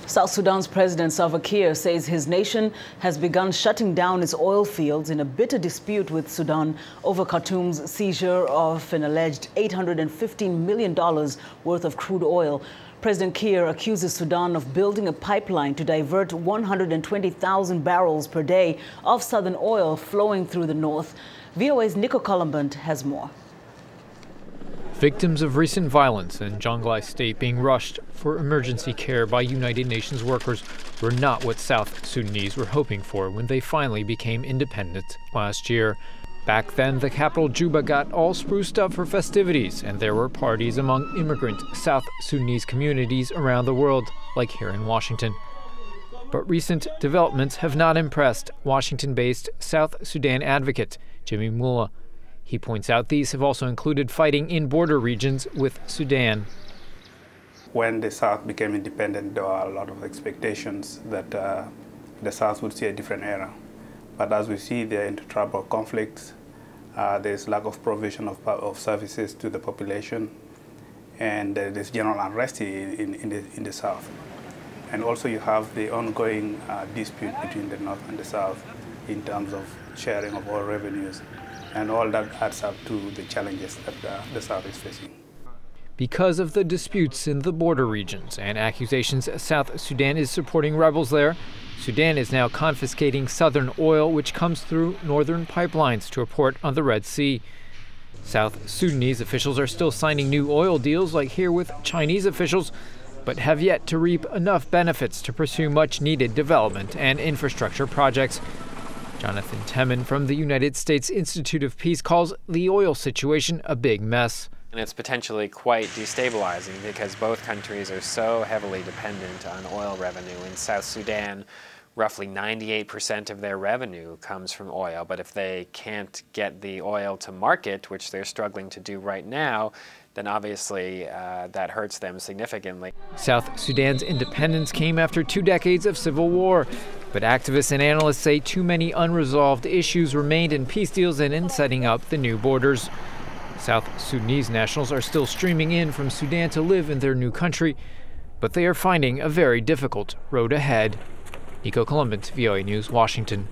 South Sudan's President Salva Kiir says his nation has begun shutting down its oil fields in a bitter dispute with Sudan over Khartoum's seizure of an alleged $815 million worth of crude oil. President Kiir accuses Sudan of building a pipeline to divert 120,000 barrels per day of southern oil flowing through the north. VOA's Nico Colombant has more. Victims of recent violence in Jonglei State being rushed for emergency care by United Nations workers were not what South Sudanese were hoping for when they finally became independent last year. Back then, the capital Juba got all spruced up for festivities, and there were parties among immigrant South Sudanese communities around the world, like here in Washington. But recent developments have not impressed Washington-based South Sudan advocate Jimmy Mullah. He points out these have also included fighting in border regions with Sudan. When the South became independent, there were a lot of expectations that the South would see a different era. But as we see, there are intertribal conflicts, there's lack of provision of services to the population, and there's general unrest in the South. And also you have the ongoing dispute between the North and the South in terms of sharing of oil revenues. And all that adds up to the challenges that the South is facing. Because of the disputes in the border regions and accusations South Sudan is supporting rebels there, Sudan is now confiscating southern oil which comes through northern pipelines to a port on the Red Sea. South Sudanese officials are still signing new oil deals like here with Chinese officials, but have yet to reap enough benefits to pursue much-needed development and infrastructure projects. Jonathan Temin from the United States Institute of Peace calls the oil situation a big mess. And it's potentially quite destabilizing because both countries are so heavily dependent on oil revenue. In South Sudan, roughly 98% of their revenue comes from oil. But if they can't get the oil to market, which they're struggling to do right now, then obviously that hurts them significantly. South Sudan's independence came after 2 decades of civil war. But activists and analysts say too many unresolved issues remained in peace deals and in setting up the new borders. South Sudanese nationals are still streaming in from Sudan to live in their new country, but they are finding a very difficult road ahead. Nico Colombant, VOA News, Washington.